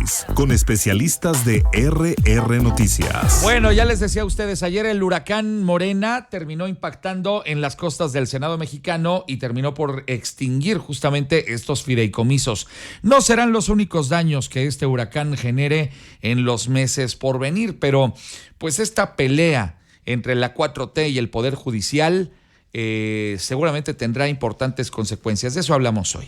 análisis con especialistas de RR Noticias. Bueno, ya les decía a ustedes, ayer el huracán Morena terminó impactando en las costas del Senado mexicano y terminó por extinguir justamente estos fideicomisos. No serán los únicos daños que este huracán genere en los meses por venir, pero pues esta pelea entre la 4T y el Poder Judicial seguramente tendrá importantes consecuencias. De eso hablamos hoy.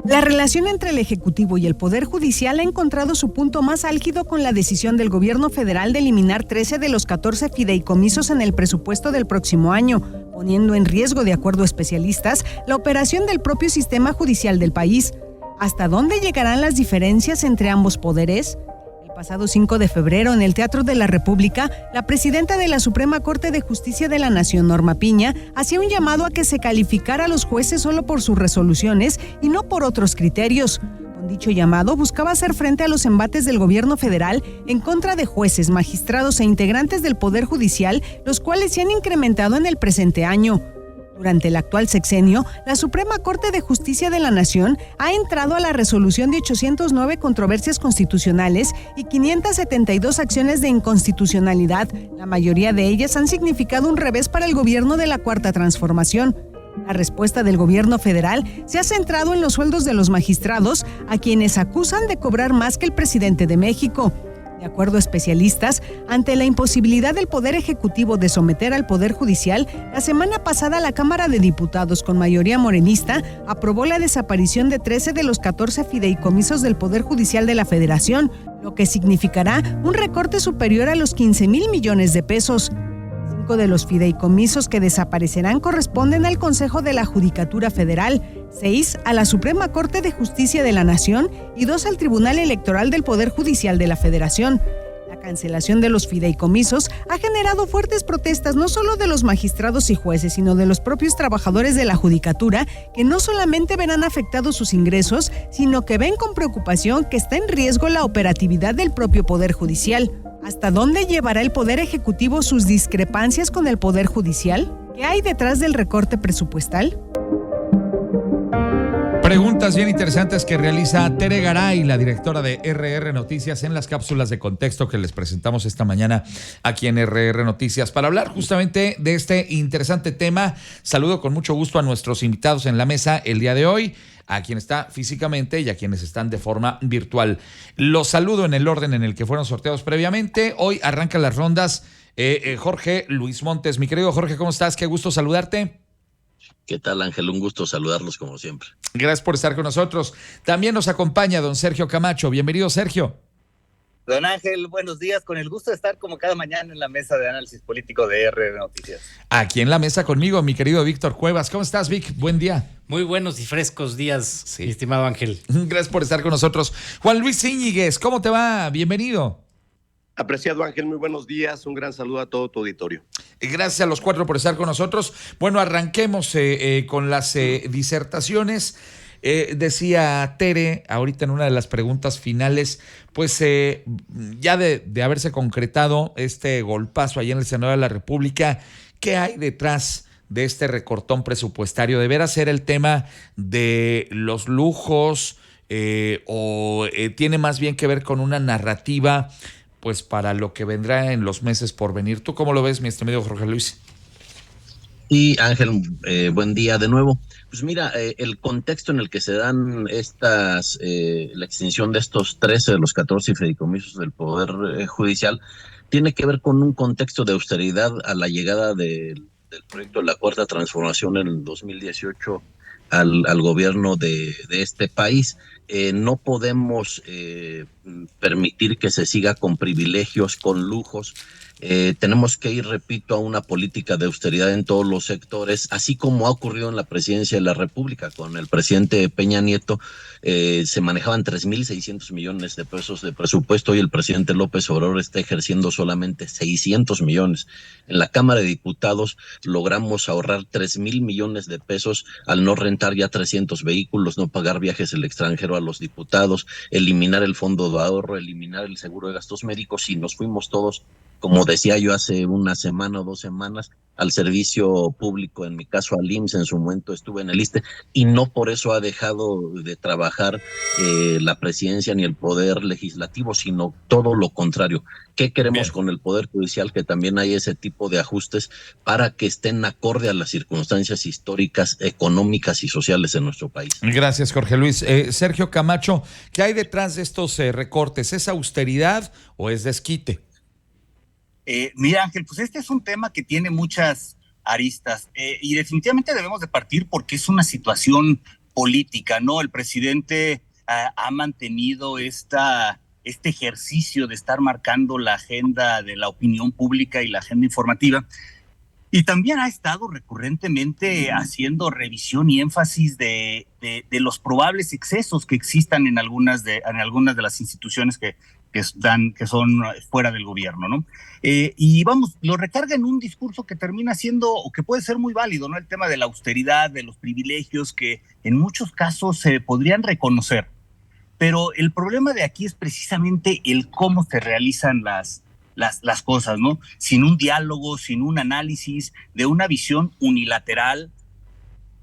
La relación entre el Ejecutivo y el Poder Judicial ha encontrado su punto más álgido con la decisión del gobierno federal de eliminar 13 de los 14 fideicomisos en el presupuesto del próximo año, poniendo en riesgo, de acuerdo a especialistas, la operación del propio sistema judicial del país. ¿Hasta dónde llegarán las diferencias entre ambos poderes? El pasado 5 de febrero, en el Teatro de la República, la presidenta de la Suprema Corte de Justicia de la Nación, Norma Piña, hacía un llamado a que se calificara a los jueces solo por sus resoluciones y no por otros criterios. Con dicho llamado, buscaba hacer frente a los embates del gobierno federal en contra de jueces, magistrados e integrantes del Poder Judicial, los cuales se han incrementado en el presente año. Durante el actual sexenio, la Suprema Corte de Justicia de la Nación ha entrado a la resolución de 809 controversias constitucionales y 572 acciones de inconstitucionalidad. La mayoría de ellas han significado un revés para el gobierno de la Cuarta Transformación. La respuesta del gobierno federal se ha centrado en los sueldos de los magistrados, a quienes acusan de cobrar más que el presidente de México. De acuerdo a especialistas, ante la imposibilidad del Poder Ejecutivo de someter al Poder Judicial, la semana pasada la Cámara de Diputados, con mayoría morenista, aprobó la desaparición de 13 de los 14 fideicomisos del Poder Judicial de la Federación, lo que significará un recorte superior a los 15,000 millones de pesos. 5 de los fideicomisos que desaparecerán corresponden al Consejo de la Judicatura Federal, 6 a la Suprema Corte de Justicia de la Nación y 2 al Tribunal Electoral del Poder Judicial de la Federación. La cancelación de los fideicomisos ha generado fuertes protestas no solo de los magistrados y jueces, sino de los propios trabajadores de la Judicatura, que no solamente verán afectados sus ingresos, sino que ven con preocupación que está en riesgo la operatividad del propio Poder Judicial. ¿Hasta dónde llevará el Poder Ejecutivo sus discrepancias con el Poder Judicial? ¿Qué hay detrás del recorte presupuestal? Preguntas bien interesantes que realiza Tere Garay, la directora de RR Noticias, en las cápsulas de contexto que les presentamos esta mañana aquí en RR Noticias. Para hablar justamente de este interesante tema, saludo con mucho gusto a nuestros invitados en la mesa el día de hoy, a quien está físicamente y a quienes están de forma virtual. Los saludo en el orden en el que fueron sorteados previamente. Hoy arrancan las rondas Jorge Luis Montes. Mi querido Jorge, ¿cómo estás? Qué gusto saludarte. ¿Qué tal, Ángel? Un gusto saludarlos como siempre. Gracias por estar con nosotros. También nos acompaña don Sergio Camacho. Bienvenido, Sergio. Don Ángel, buenos días. Con el gusto de estar como cada mañana en la mesa de análisis político de RR Noticias. Aquí en la mesa conmigo, mi querido Víctor Cuevas. ¿Cómo estás, Vic? Buen día. Muy buenos y frescos días, sí, mi estimado Ángel. Gracias por estar con nosotros. Juan Luis Íñiguez, ¿cómo te va? Bienvenido. Apreciado Ángel, muy buenos días, un gran saludo a todo tu auditorio. Gracias a los cuatro por estar con nosotros. Bueno, arranquemos con las disertaciones. Decía Tere, ahorita en una de las preguntas finales, pues ya de haberse concretado este golpazo allá en el Senado de la República, ¿qué hay detrás de este recortón presupuestario? ¿Deberá ser el tema de los lujos o tiene más bien que ver con una narrativa pues para lo que vendrá en los meses por venir? ¿Tú cómo lo ves, mi estimado Jorge Luis? Sí, Ángel, buen día de nuevo. Pues mira, el contexto en el que se dan la extinción de estos 13 de los 14 fideicomisos del Poder Judicial tiene que ver con un contexto de austeridad a la llegada del proyecto de la Cuarta Transformación en el 2018 al gobierno de este país. No podemos permitir que se siga con privilegios, con lujos. Tenemos que ir, repito, a una política de austeridad en todos los sectores, así como ha ocurrido en la presidencia de la República. Con el presidente Peña Nieto se manejaban 3,600 millones de pesos de presupuesto y el presidente López Obrador está ejerciendo solamente 600 millones. En la Cámara de Diputados logramos ahorrar 3,000 millones de pesos al no rentar ya 300 vehículos, no pagar viajes al extranjero a los diputados, eliminar el fondo de ahorro, eliminar el seguro de gastos médicos, y nos fuimos todos como decía yo hace una semana o 2 semanas, al servicio público, en mi caso al IMSS, en su momento estuve en el ISSSTE, y no por eso ha dejado de trabajar la presidencia ni el poder legislativo, sino todo lo contrario. ¿Qué queremos con el Poder Judicial? Que también hay ese tipo de ajustes para que estén acorde a las circunstancias históricas, económicas y sociales de nuestro país. Gracias, Jorge Luis. Sergio Camacho, ¿qué hay detrás de estos recortes? ¿Es austeridad o es desquite? Mira, Ángel, pues este es un tema que tiene muchas aristas y definitivamente debemos de partir porque es una situación política, ¿no? El presidente ha mantenido este ejercicio de estar marcando la agenda de la opinión pública y la agenda informativa, y también ha estado recurrentemente haciendo revisión y énfasis de los probables excesos que existan en algunas de las instituciones que son fuera del gobierno, ¿no? Y vamos, lo recarga en un discurso que termina siendo, o que puede ser muy válido, ¿no? El tema de la austeridad, de los privilegios que en muchos casos se podrían reconocer. Pero el problema de aquí es precisamente el cómo se realizan las cosas, ¿no? Sin un diálogo, sin un análisis, de una visión unilateral.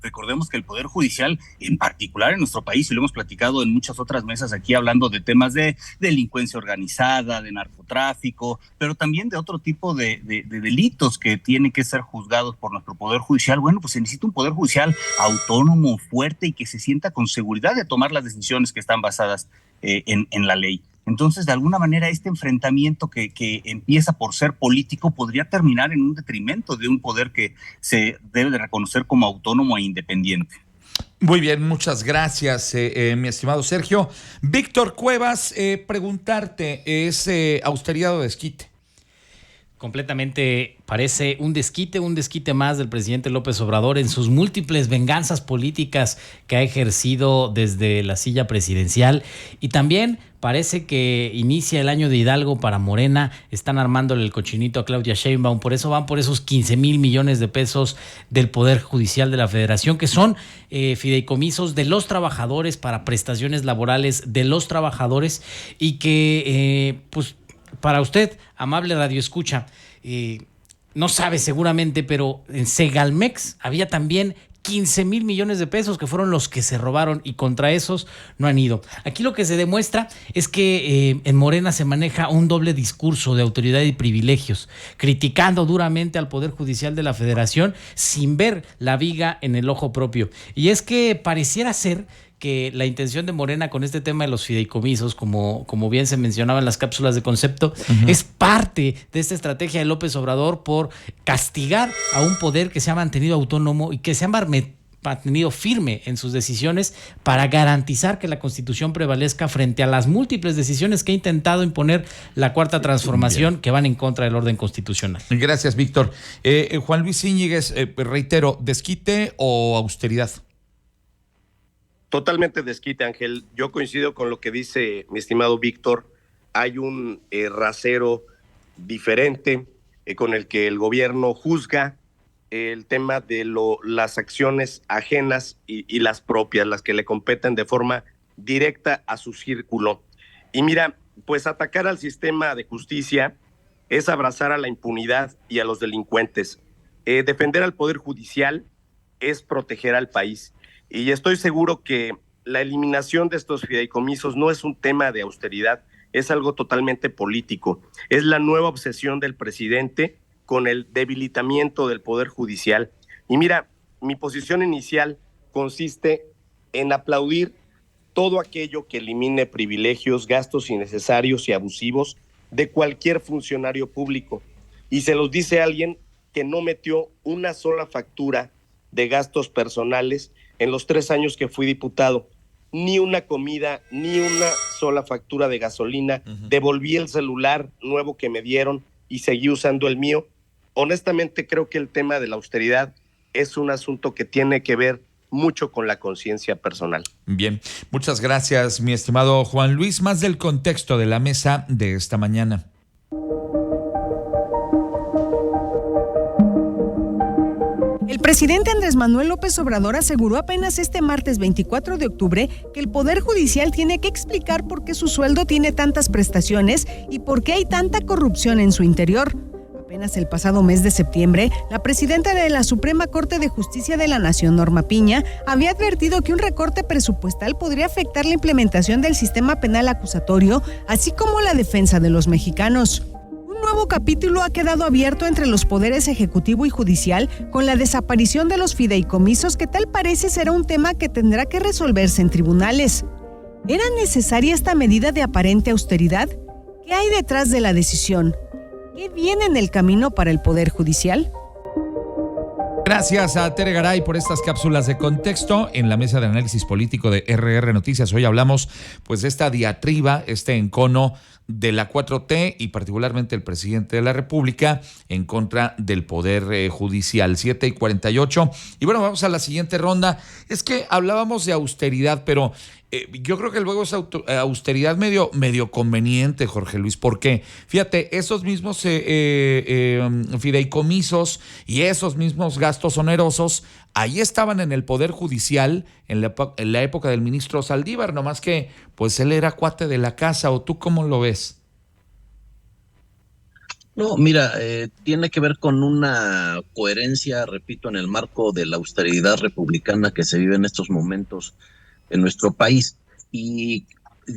Recordemos que el Poder Judicial, en particular en nuestro país, y lo hemos platicado en muchas otras mesas aquí hablando de temas de delincuencia organizada, de narcotráfico, pero también de otro tipo de delitos que tienen que ser juzgados por nuestro Poder Judicial. Bueno, pues se necesita un Poder Judicial autónomo, fuerte y que se sienta con seguridad de tomar las decisiones que están basadas en la ley. Entonces, de alguna manera, este enfrentamiento que empieza por ser político podría terminar en un detrimento de un poder que se debe de reconocer como autónomo e independiente. Muy bien, muchas gracias, mi estimado Sergio. Víctor Cuevas, preguntarte, ¿es austeridad o desquite? Completamente parece un desquite más del presidente López Obrador en sus múltiples venganzas políticas que ha ejercido desde la silla presidencial, y también parece que inicia el año de Hidalgo para Morena. Están armándole el cochinito a Claudia Sheinbaum, por eso van por esos 15,000 millones de pesos del Poder Judicial de la Federación, que son fideicomisos de los trabajadores para prestaciones laborales de los trabajadores, y que pues para usted, amable radioescucha, no sabe seguramente, pero en Segalmex había también 15,000 millones de pesos que fueron los que se robaron, y contra esos no han ido. Aquí lo que se demuestra es que en Morena se maneja un doble discurso de autoridad y privilegios, criticando duramente al Poder Judicial de la Federación sin ver la viga en el ojo propio. Y es que pareciera ser que la intención de Morena con este tema de los fideicomisos, como bien se mencionaba en las cápsulas de concepto, es parte de esta estrategia de López Obrador por castigar a un poder que se ha mantenido autónomo y que se ha mantenido firme en sus decisiones para garantizar que la Constitución prevalezca frente a las múltiples decisiones que ha intentado imponer la Cuarta Transformación, que van en contra del orden constitucional. Gracias, Víctor. Juan Luis Íñiguez, reitero, ¿desquite o austeridad? Totalmente desquite, Ángel. Yo coincido con lo que dice mi estimado Víctor. Hay un rasero diferente con el que el gobierno juzga el tema de las acciones ajenas y las propias, las que le competen de forma directa a su círculo. Y mira, pues atacar al sistema de justicia es abrazar a la impunidad y a los delincuentes. Defender al Poder Judicial es proteger al país. Y estoy seguro que la eliminación de estos fideicomisos no es un tema de austeridad, es algo totalmente político. Es la nueva obsesión del presidente con el debilitamiento del Poder Judicial. Y mira, mi posición inicial consiste en aplaudir todo aquello que elimine privilegios, gastos innecesarios y abusivos de cualquier funcionario público. Y se los dice alguien que no metió una sola factura de gastos personales en los 3 años que fui diputado. Ni una comida, ni una sola factura de gasolina. Devolví el celular nuevo que me dieron y seguí usando el mío. Honestamente, creo que el tema de la austeridad es un asunto que tiene que ver mucho con la conciencia personal. Bien, muchas gracias, mi estimado Juan Luis. Más del contexto de la mesa de esta mañana. El presidente Andrés Manuel López Obrador aseguró apenas este martes 24 de octubre que el Poder Judicial tiene que explicar por qué su sueldo tiene tantas prestaciones y por qué hay tanta corrupción en su interior. Apenas el pasado mes de septiembre, la presidenta de la Suprema Corte de Justicia de la Nación, Norma Piña, había advertido que un recorte presupuestal podría afectar la implementación del sistema penal acusatorio, así como la defensa de los mexicanos. Un nuevo capítulo ha quedado abierto entre los poderes ejecutivo y judicial con la desaparición de los fideicomisos, que tal parece será un tema que tendrá que resolverse en tribunales. ¿Era necesaria esta medida de aparente austeridad? ¿Qué hay detrás de la decisión? ¿Qué viene en el camino para el Poder Judicial? Gracias a Tere Garay por estas cápsulas de contexto en la mesa de análisis político de RR Noticias. Hoy hablamos pues de esta diatriba, este encono de la 4T y particularmente el presidente de la República en contra del Poder Judicial. 7:48. Y bueno, vamos a la siguiente ronda. Es que hablábamos de austeridad, pero yo creo que luego es austeridad medio conveniente, Jorge Luis, porque fíjate, esos mismos fideicomisos y esos mismos gastos onerosos ahí estaban en el Poder Judicial en la época del ministro Saldívar, nomás que pues él era cuate de la casa. ¿O tú cómo lo ves? No, mira, tiene que ver con una coherencia, repito, en el marco de la austeridad republicana que se vive en estos momentos en nuestro país. Y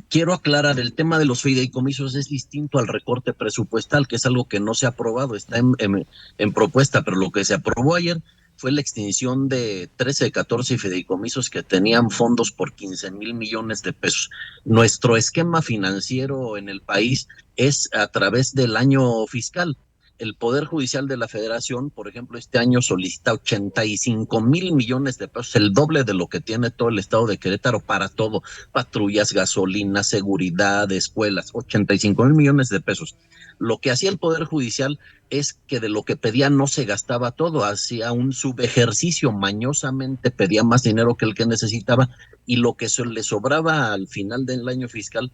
quiero aclarar, el tema de los fideicomisos es distinto al recorte presupuestal, que es algo que no se ha aprobado, está en propuesta, pero lo que se aprobó ayer fue la extinción de 13 14 fideicomisos que tenían fondos por 15,000 millones de pesos. Nuestro esquema financiero en el país es a través del año fiscal. El Poder Judicial de la Federación, por ejemplo, este año solicita 85,000 millones de pesos, el doble de lo que tiene todo el estado de Querétaro para todo, patrullas, gasolina, seguridad, escuelas, 85,000 millones de pesos. Lo que hacía el Poder Judicial es que de lo que pedía no se gastaba todo, hacía un subejercicio, mañosamente pedía más dinero que el que necesitaba, y lo que le sobraba al final del año fiscal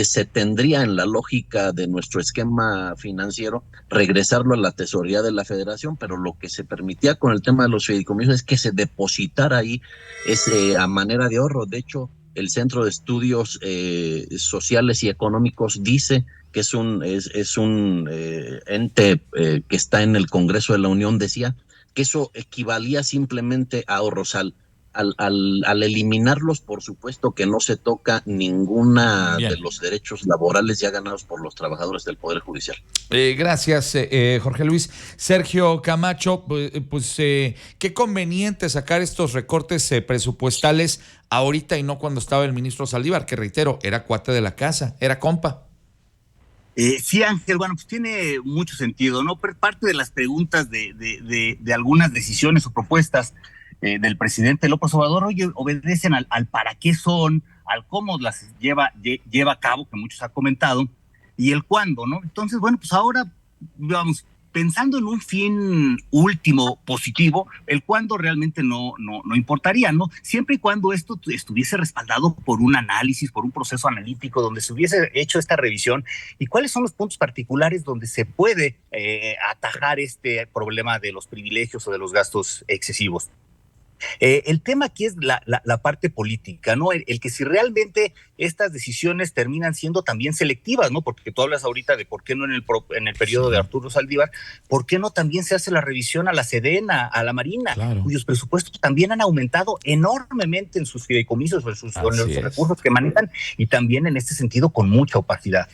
se tendría, en la lógica de nuestro esquema financiero, regresarlo a la tesorería de la Federación, pero lo que se permitía con el tema de los fideicomisos es que se depositara ahí a manera de ahorro. De hecho, el Centro de Estudios Sociales y Económicos dice que es un ente que está en el Congreso de la Unión, decía que eso equivalía simplemente a ahorros. Al eliminarlos, por supuesto que no se toca ninguna de los derechos laborales ya ganados por los trabajadores del Poder Judicial. Gracias, Jorge Luis. Sergio Camacho, pues qué conveniente sacar estos recortes presupuestales ahorita y no cuando estaba el ministro Saldívar, que reitero, era cuate de la casa, era compa. Sí, Ángel, bueno, pues tiene mucho sentido, ¿no? Pero parte de las preguntas de algunas decisiones o propuestas del presidente López Obrador hoy obedecen al para qué son, al cómo las lleva a cabo, que muchos han comentado, y el cuándo, ¿no? Entonces, bueno, pues ahora, vamos, pensando en un fin último positivo, el cuándo realmente no importaría, ¿no? Siempre y cuando esto estuviese respaldado por un análisis, por un proceso analítico, donde se hubiese hecho esta revisión, y cuáles son los puntos particulares donde se puede atajar este problema de los privilegios o de los gastos excesivos. El tema aquí es la parte política, ¿no? El que si realmente estas decisiones terminan siendo también selectivas, ¿no? Porque tú hablas ahorita de por qué no en el periodo de Arturo Saldívar, ¿por qué no también se hace la revisión a la Sedena, a la Marina, claro, cuyos presupuestos también han aumentado enormemente en sus fideicomisos o en los recursos que manejan, y también en este sentido con mucha opacidad?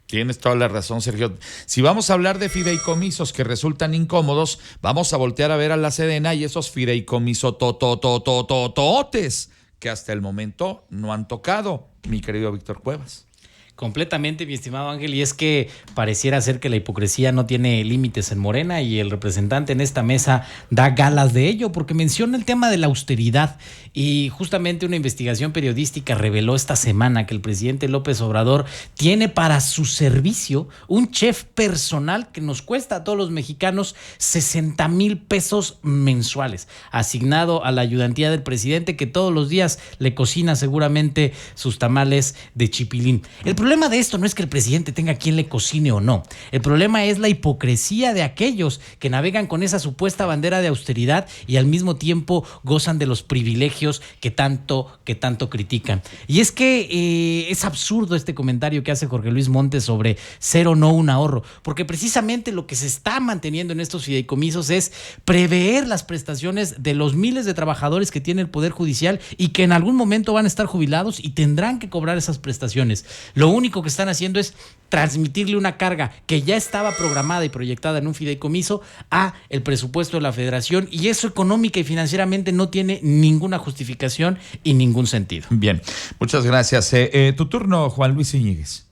Tienes toda la razón, Sergio. Si vamos a hablar de fideicomisos que resultan incómodos, vamos a voltear a ver a la Sedena y esos fideicomisos tototes que hasta el momento no han tocado, mi querido Víctor Cuevas. Completamente, mi estimado Ángel, y es que pareciera ser que la hipocresía no tiene límites en Morena, y el representante en esta mesa da galas de ello, porque menciona el tema de la austeridad, y justamente una investigación periodística reveló esta semana que el presidente López Obrador tiene para su servicio un chef personal que nos cuesta a todos los mexicanos 60,000 pesos mensuales, asignado a la ayudantía del presidente, que todos los días le cocina seguramente sus tamales de chipilín. El problema problema de esto no es que el presidente tenga quien le cocine o no. El problema es la hipocresía de aquellos que navegan con esa supuesta bandera de austeridad y al mismo tiempo gozan de los privilegios que tanto critican. Y es que es absurdo este comentario que hace Jorge Luis Montes sobre ser o no un ahorro, porque precisamente lo que se está manteniendo en estos fideicomisos es prever las prestaciones de los miles de trabajadores que tiene el Poder Judicial y que en algún momento van a estar jubilados y tendrán que cobrar esas prestaciones. Lo único que están haciendo es transmitirle una carga que ya estaba programada y proyectada en un fideicomiso a el presupuesto de la Federación, y eso económica y financieramente no tiene ninguna justificación y ningún sentido. Bien, muchas gracias. Tu turno, Juan Luis Íñiguez.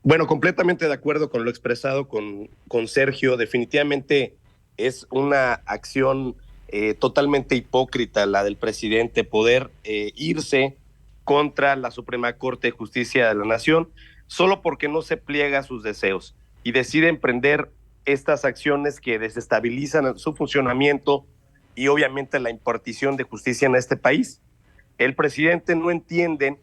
Bueno, completamente de acuerdo con lo expresado con Sergio. Definitivamente es una acción totalmente hipócrita la del presidente, poder irse contra la Suprema Corte de Justicia de la Nación solo porque no se pliega a sus deseos y decide emprender estas acciones que desestabilizan su funcionamiento y obviamente la impartición de justicia en este país. El presidente no entiende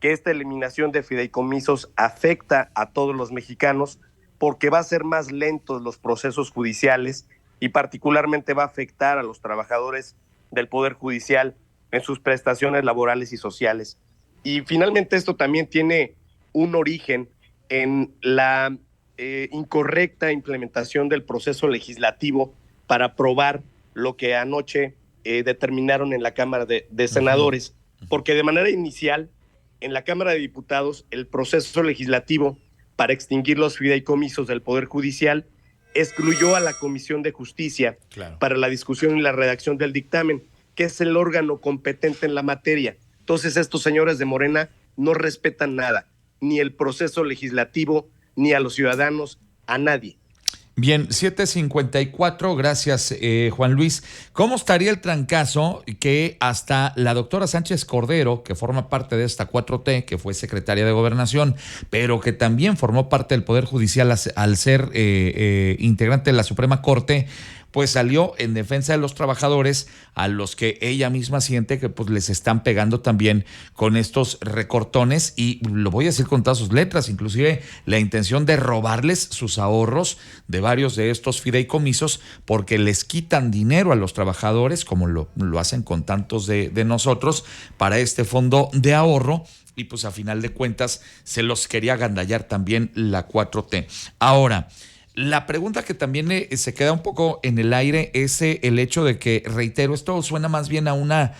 que esta eliminación de fideicomisos afecta a todos los mexicanos porque va a hacer más lentos los procesos judiciales y particularmente va a afectar a los trabajadores del Poder Judicial en sus prestaciones laborales y sociales. Y finalmente esto también tiene un origen en la incorrecta implementación del proceso legislativo para aprobar lo que anoche determinaron en la Cámara de Senadores, porque de manera inicial en la Cámara de Diputados el proceso legislativo para extinguir los fideicomisos del Poder Judicial excluyó a la Comisión de Justicia para la discusión y la redacción del dictamen, que es el órgano competente en la materia. Entonces estos señores de Morena no respetan nada, ni el proceso legislativo, ni a los ciudadanos, a nadie. Bien, 7:54, gracias Juan Luis. ¿Cómo estaría el trancazo que hasta la doctora Sánchez Cordero, que forma parte de esta 4T, que fue secretaria de Gobernación, pero que también formó parte del Poder Judicial al ser integrante de la Suprema Corte, pues salió en defensa de los trabajadores a los que ella misma siente que pues les están pegando también con estos recortones, y lo voy a decir con todas sus letras, inclusive la intención de robarles sus ahorros de varios de estos fideicomisos porque les quitan dinero a los trabajadores, como lo hacen con tantos de nosotros, para este fondo de ahorro. Y pues a final de cuentas se los quería agandallar también la 4T. Ahora, la pregunta que también se queda un poco en el aire es el hecho de que, reitero, esto suena más bien a una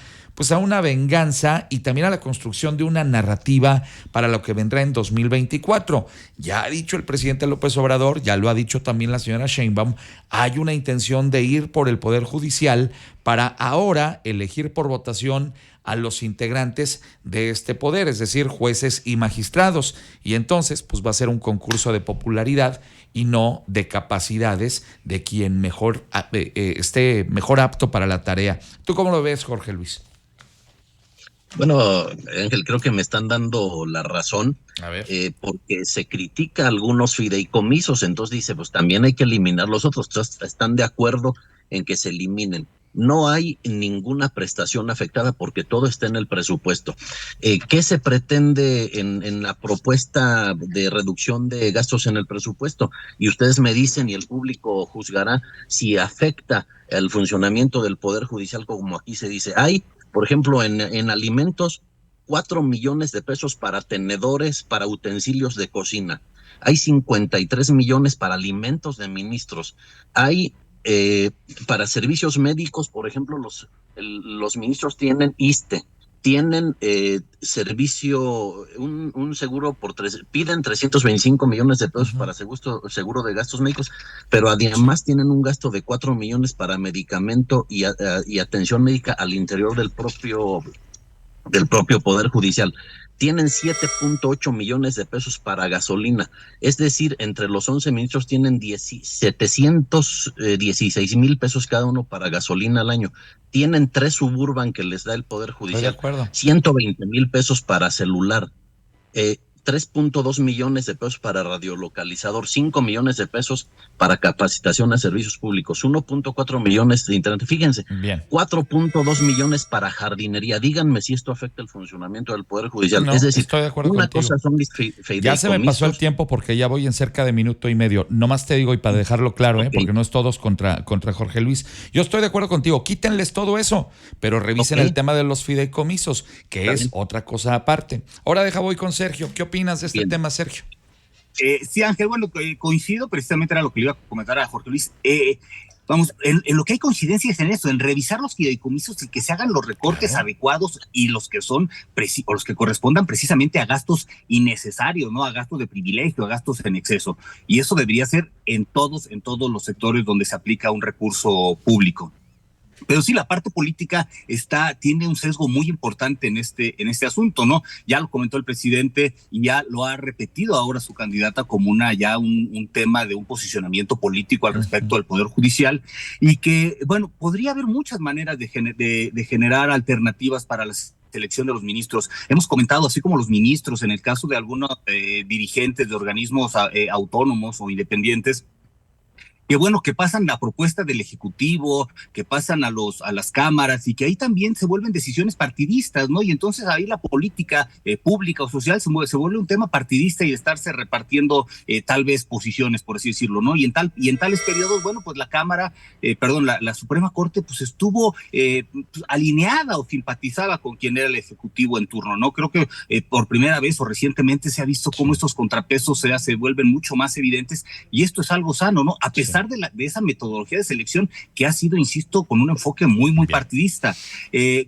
venganza y también a la construcción de una narrativa para lo que vendrá en 2024. Ya ha dicho el presidente López Obrador, ya lo ha dicho también la señora Sheinbaum, hay una intención de ir por el Poder Judicial para ahora elegir por votación a los integrantes de este poder, es decir, jueces y magistrados. Y entonces, pues va a ser un concurso de popularidad y no de capacidades de quien mejor esté mejor apto para la tarea. ¿Tú cómo lo ves, Jorge Luis? Bueno, Ángel, creo que me están dando la razón. A ver. Porque se critica algunos fideicomisos, entonces dice, pues también hay que eliminar los otros. Entonces, están de acuerdo en que se eliminen. No hay ninguna prestación afectada porque todo está en el presupuesto. ¿Qué se pretende en la propuesta de reducción de gastos en el presupuesto? Y ustedes me dicen y el público juzgará si afecta el funcionamiento del Poder Judicial, como aquí se dice. Hay, por ejemplo, en alimentos, 4 millones de pesos para tenedores, para utensilios de cocina. Hay 53 millones para alimentos de ministros. Hay para servicios médicos, por ejemplo, los ministros tienen ISSSTE, tienen servicio, un seguro piden 325 millones de pesos para seguro de gastos médicos, pero además tienen un gasto de 4 millones para medicamento y atención médica al interior del propio Poder Judicial. Tienen 7.8 millones de pesos para gasolina, es decir, entre los 11 ministros tienen 716 mil pesos cada uno para gasolina al año. Tienen 3 Suburban que les da el Poder Judicial, 120 mil pesos para celular, 3.2 millones de pesos para radiolocalizador, 5 millones de pesos para capacitación a servicios públicos, 1.4 millones de internet. Fíjense, Bien. 4.2 millones para jardinería. Díganme si esto afecta el funcionamiento del Poder Judicial. No, es decir, estoy de acuerdo una contigo. cosa son mis fideicomisos. Ya se me pasó el tiempo porque ya voy en cerca de minuto y medio. Nomás te digo, y para dejarlo claro, Okay. porque no es todos contra Jorge Luis. Yo estoy de acuerdo contigo, quítenles todo eso, pero revisen el tema de los fideicomisos, que Está es bien. otra cosa aparte. Ahora voy con Sergio. ¿Qué opinas de este Bien. tema, Sergio? Sí, Ángel, bueno, coincido, precisamente era lo que le iba a comentar a Jorge Luis. Vamos, en lo que hay coincidencias en eso, en revisar los fideicomisos y que se hagan los recortes adecuados y los que son o los que correspondan precisamente a gastos innecesarios, ¿no? A gastos de privilegio, a gastos en exceso. Y eso debería ser en todos los sectores donde se aplica un recurso público. Pero sí, la parte política tiene un sesgo muy importante en este asunto, ¿no? Ya lo comentó el presidente y ya lo ha repetido ahora su candidata como un tema de un posicionamiento político al respecto del Poder Judicial, y que, bueno, podría haber muchas maneras de generar alternativas para la selección de los ministros. Hemos comentado, así como los ministros, en el caso de algunos dirigentes de organismos autónomos o independientes, que bueno, que pasan la propuesta del Ejecutivo, que pasan a las cámaras, y que ahí también se vuelven decisiones partidistas, ¿no? Y entonces ahí la política pública o social se vuelve un tema partidista y estarse repartiendo tal vez posiciones, por así decirlo, ¿no? Y en tales periodos, bueno, pues la Suprema Corte pues estuvo alineada o simpatizada con quien era el Ejecutivo en turno, ¿no? Creo que por primera vez o recientemente se ha visto cómo estos contrapesos se vuelven mucho más evidentes, y esto es algo sano, ¿no? A pesar de esa metodología de selección que ha sido, insisto, con un enfoque muy partidista.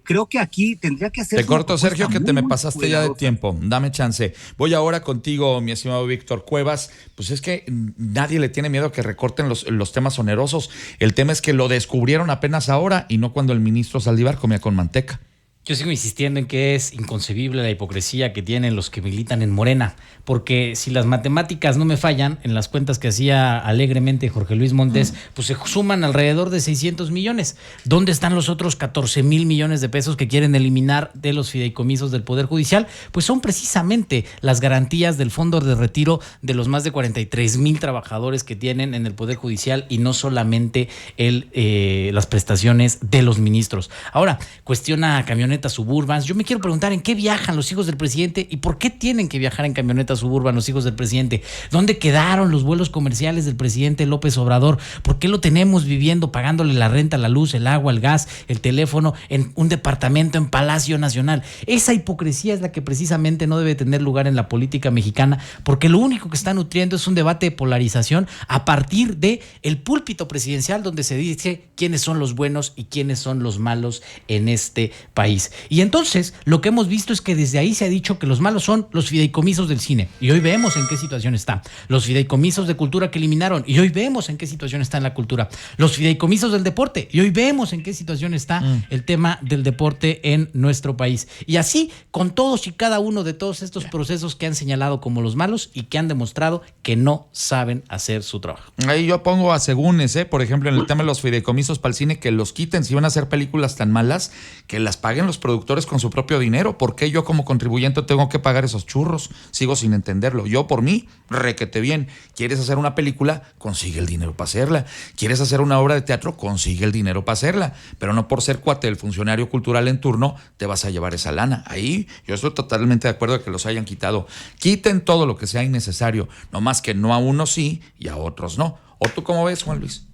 Creo que aquí tendría que hacer... Te corto, Sergio, que te me pasaste ya de tiempo. Dame chance. Voy ahora contigo, mi estimado Víctor Cuevas. Pues es que nadie le tiene miedo a que recorten los temas onerosos. El tema es que lo descubrieron apenas ahora y no cuando el ministro Saldívar comía con manteca. Yo sigo insistiendo en que es inconcebible la hipocresía que tienen los que militan en Morena, porque si las matemáticas no me fallan, en las cuentas que hacía alegremente Jorge Luis Montes, pues se suman alrededor de 600 millones. ¿Dónde están los otros 14,000 millones de pesos que quieren eliminar de los fideicomisos del Poder Judicial? Pues son precisamente las garantías del fondo de retiro de los más de 43,000 trabajadores que tienen en el Poder Judicial, y no solamente las prestaciones de los ministros. Ahora, cuestiona a camionetas Suburbans. Yo me quiero preguntar en qué viajan los hijos del presidente y por qué tienen que viajar en camionetas Suburban los hijos del presidente. ¿Dónde quedaron los vuelos comerciales del presidente López Obrador? ¿Por qué lo tenemos viviendo, pagándole la renta, la luz, el agua, el gas, el teléfono en un departamento en Palacio Nacional? Esa hipocresía es la que precisamente no debe tener lugar en la política mexicana, porque lo único que está nutriendo es un debate de polarización a partir de el púlpito presidencial, donde se dice quiénes son los buenos y quiénes son los malos en este país. Y entonces lo que hemos visto es que desde ahí se ha dicho que los malos son los fideicomisos del cine, y hoy vemos en qué situación está. Los fideicomisos de cultura que eliminaron, y hoy vemos en qué situación está en la cultura. Los fideicomisos del deporte, y hoy vemos en qué situación está el tema del deporte en nuestro país. Y así con todos y cada uno de todos estos procesos que han señalado como los malos y que han demostrado que no saben hacer su trabajo. Ahí yo pongo asegúnes, por ejemplo, en el tema de los fideicomisos para el cine, que los quiten. Si van a hacer películas tan malas, que las paguen los productores con su propio dinero. ¿Por qué yo como contribuyente tengo que pagar esos churros? Sigo sin entenderlo. Yo por mí, requete bien. ¿Quieres hacer una película? Consigue el dinero para hacerla. ¿Quieres hacer una obra de teatro? Consigue el dinero para hacerla. Pero no por ser cuate del funcionario cultural en turno te vas a llevar esa lana. Ahí yo estoy totalmente de acuerdo de que los hayan quitado. Quiten todo lo que sea innecesario. No más que no a unos sí y a otros no. ¿O tú cómo ves, Juan Luis?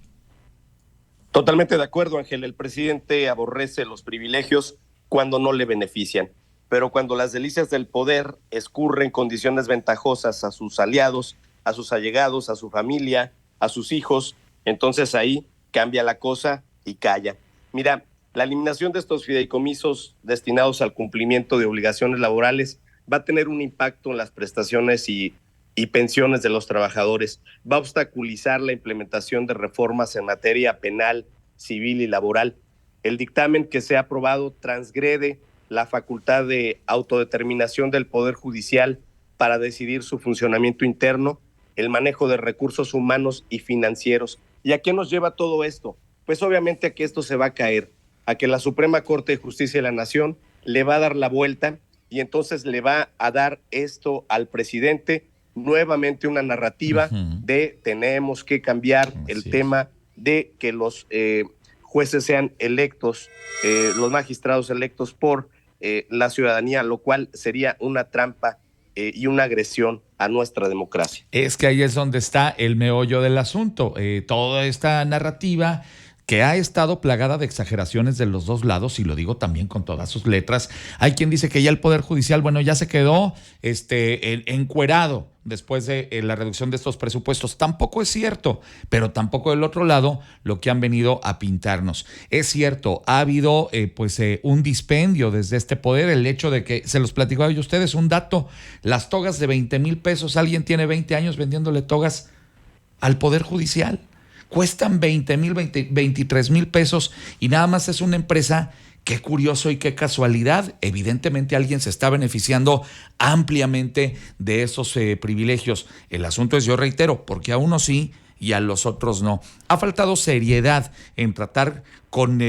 Totalmente de acuerdo, Ángel. El presidente aborrece los privilegios cuando no le benefician, pero cuando las delicias del poder escurren condiciones ventajosas a sus aliados, a sus allegados, a su familia, a sus hijos, entonces ahí cambia la cosa y calla. Mira, la eliminación de estos fideicomisos destinados al cumplimiento de obligaciones laborales va a tener un impacto en las prestaciones y pensiones de los trabajadores, va a obstaculizar la implementación de reformas en materia penal, civil y laboral. El dictamen que se ha aprobado transgrede la facultad de autodeterminación del Poder Judicial para decidir su funcionamiento interno, el manejo de recursos humanos y financieros. ¿Y a qué nos lleva todo esto? Pues obviamente a que esto se va a caer, a que la Suprema Corte de Justicia de la Nación le va a dar la vuelta y entonces le va a dar esto al presidente nuevamente una narrativa de tenemos que cambiar el tema de que los jueces sean electos, los magistrados electos por la ciudadanía, lo cual sería una trampa y una agresión a nuestra democracia. Es que ahí es donde está el meollo del asunto. Toda esta narrativa que ha estado plagada de exageraciones de los dos lados, y lo digo también con todas sus letras. Hay quien dice que ya el Poder Judicial, bueno, ya se quedó encuerado después de la reducción de estos presupuestos. Tampoco es cierto, pero tampoco del otro lado lo que han venido a pintarnos. Es cierto, ha habido un dispendio desde este poder, el hecho de que, se los platico a ustedes, un dato, las togas de 20,000 pesos, alguien tiene 20 años vendiéndole togas al Poder Judicial. Cuestan 20,000, 23,000 pesos y nada más es una empresa. Qué curioso y qué casualidad. Evidentemente alguien se está beneficiando ampliamente de esos privilegios. El asunto es, yo reitero, porque a unos sí y a los otros no. Ha faltado seriedad en tratar con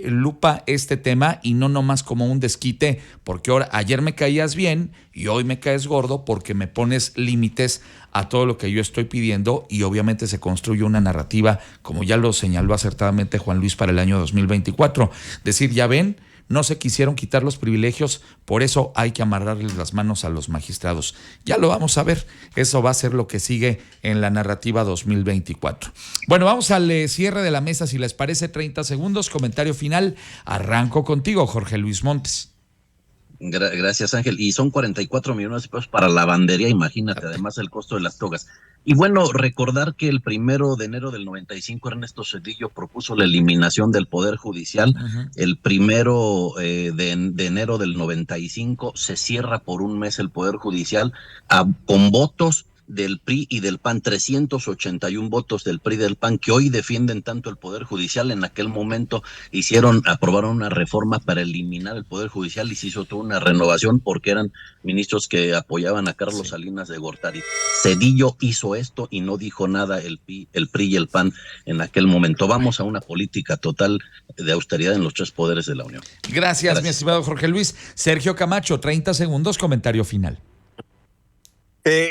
lupa este tema y no nomás como un desquite, porque ayer me caías bien y hoy me caes gordo porque me pones límites a todo lo que yo estoy pidiendo, y obviamente se construye una narrativa, como ya lo señaló acertadamente Juan Luis, para el año 2024. Decir, ya ven, no se quisieron quitar los privilegios, por eso hay que amarrarles las manos a los magistrados. Ya lo vamos a ver, eso va a ser lo que sigue en la narrativa 2024. Bueno, vamos al cierre de la mesa, si les parece, 30 segundos, comentario final. Arranco contigo, Jorge Luis Montes. Gracias, Ángel. Y son 44 millones de pesos para lavandería, imagínate, además el costo de las togas. Y bueno, recordar que el 1 de enero del 95 Ernesto Zedillo propuso la eliminación del Poder Judicial. El 1 de enero del 95 se cierra por un mes el Poder Judicial con votos del PRI y del PAN, 381 votos del PRI y del PAN, que hoy defienden tanto el Poder Judicial. En aquel momento aprobaron una reforma para eliminar el Poder Judicial y se hizo toda una renovación porque eran ministros que apoyaban a Carlos Salinas de Gortari. Zedillo hizo esto y no dijo nada el PRI y el PAN en aquel momento. Vamos a una política total de austeridad en los tres poderes de la Unión. Gracias, mi estimado Jorge Luis. Sergio Camacho, 30 segundos, comentario final.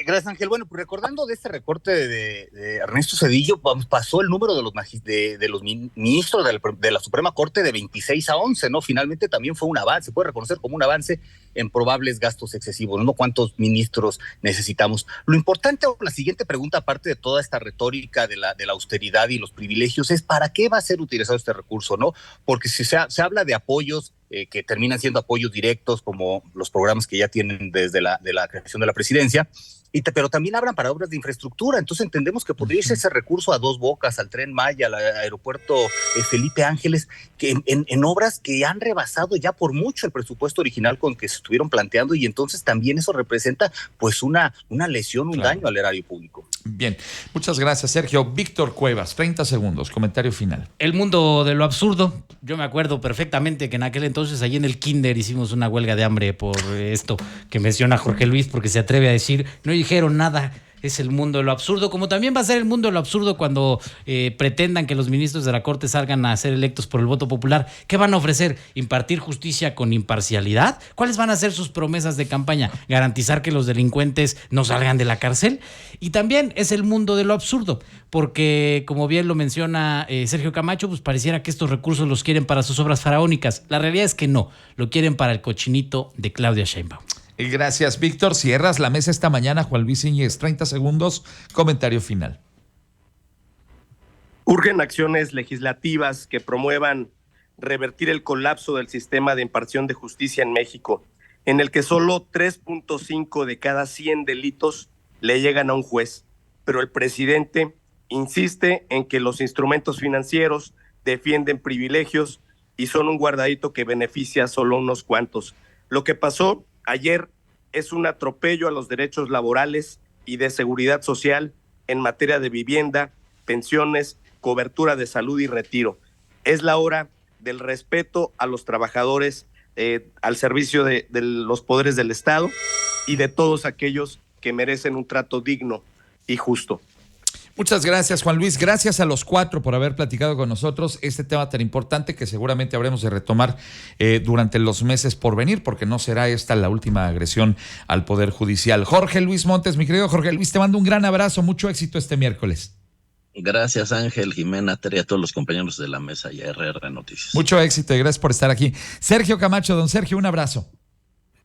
Gracias, Ángel. Bueno, pues recordando de este recorte de Ernesto Zedillo, pasó el número de los ministros de la Suprema Corte de 26 a 11, ¿no? Finalmente también fue un avance, se puede reconocer como un avance en probables gastos excesivos, ¿no? ¿Cuántos ministros necesitamos? Lo importante, la siguiente pregunta, aparte de toda esta retórica de la austeridad y los privilegios, es ¿para qué va a ser utilizado este recurso, no? Porque si se habla de apoyos que terminan siendo apoyos directos, como los programas que ya tienen desde la creación de la presidencia, pero también hablan para obras de infraestructura. Entonces entendemos que podría irse ese recurso a Dos Bocas, al Tren Maya, al aeropuerto Felipe Ángeles, que en obras que han rebasado ya por mucho el presupuesto original con que se estuvieron planteando, y entonces también eso representa pues una lesión, un daño al erario público. Bien, muchas gracias, Sergio. Víctor Cuevas, 30 segundos, comentario final. El mundo de lo absurdo. Yo me acuerdo perfectamente que en aquel entonces allí en el kinder hicimos una huelga de hambre por esto que menciona Jorge Luis, porque se atreve a decir, no dijeron nada. Es el mundo de lo absurdo, como también va a ser el mundo de lo absurdo cuando pretendan que los ministros de la Corte salgan a ser electos por el voto popular. ¿Qué van a ofrecer? ¿Impartir justicia con imparcialidad? ¿Cuáles van a ser sus promesas de campaña? ¿Garantizar que los delincuentes no salgan de la cárcel? Y también es el mundo de lo absurdo, porque como bien lo menciona Sergio Camacho, pues pareciera que estos recursos los quieren para sus obras faraónicas. La realidad es que no, lo quieren para el cochinito de Claudia Sheinbaum. Gracias, Víctor. Cierras la mesa esta mañana, Juan Luis Íñiguez, 30 segundos, comentario final. Urgen acciones legislativas que promuevan revertir el colapso del sistema de impartición de justicia en México, en el que solo 3.5 de cada 100 delitos le llegan a un juez, pero el presidente insiste en que los instrumentos financieros defienden privilegios y son un guardadito que beneficia solo a unos cuantos. Lo que pasó ayer es un atropello a los derechos laborales y de seguridad social en materia de vivienda, pensiones, cobertura de salud y retiro. Es la hora del respeto a los trabajadores al servicio de los poderes del Estado y de todos aquellos que merecen un trato digno y justo. Muchas gracias, Juan Luis. Gracias a los 4 por haber platicado con nosotros este tema tan importante que seguramente habremos de retomar durante los meses por venir, porque no será esta la última agresión al Poder Judicial. Jorge Luis Montes, mi querido Jorge Luis, te mando un gran abrazo, mucho éxito este miércoles. Gracias, Ángel, Jimena, Tere, a todos los compañeros de la mesa y a RR Noticias. Mucho éxito y gracias por estar aquí. Sergio Camacho, don Sergio, un abrazo.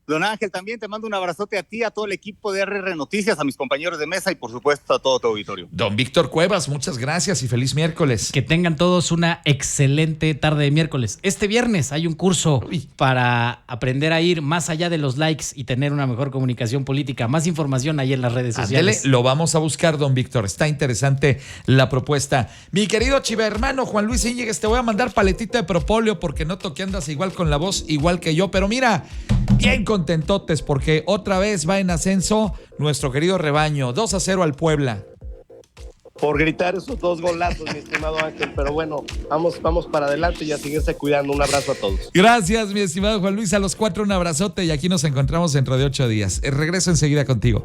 Don Ángel, también te mando un abrazote a ti, a todo el equipo de RR Noticias, a mis compañeros de mesa y por supuesto a todo tu auditorio. Don Víctor Cuevas, muchas gracias y feliz miércoles. Que tengan todos una excelente tarde de miércoles. Este viernes hay un curso para aprender a ir más allá de los likes y tener una mejor comunicación política. Más información ahí en las redes sociales. Ándele, lo vamos a buscar, don Víctor. Está interesante la propuesta. Mi querido chivermano Juan Luis Íñiguez, te voy a mandar paletita de propóleo porque noto que andas igual con la voz, igual que yo. Pero mira, bien contentotes porque otra vez va en ascenso nuestro querido rebaño. 2-0 al Puebla. Por gritar esos 2 golazos, mi estimado Ángel, pero bueno, vamos para adelante y a seguirse cuidando. Un abrazo a todos. Gracias, mi estimado Juan Luis. A los 4 un abrazote y aquí nos encontramos dentro de 8 días. Regreso enseguida contigo.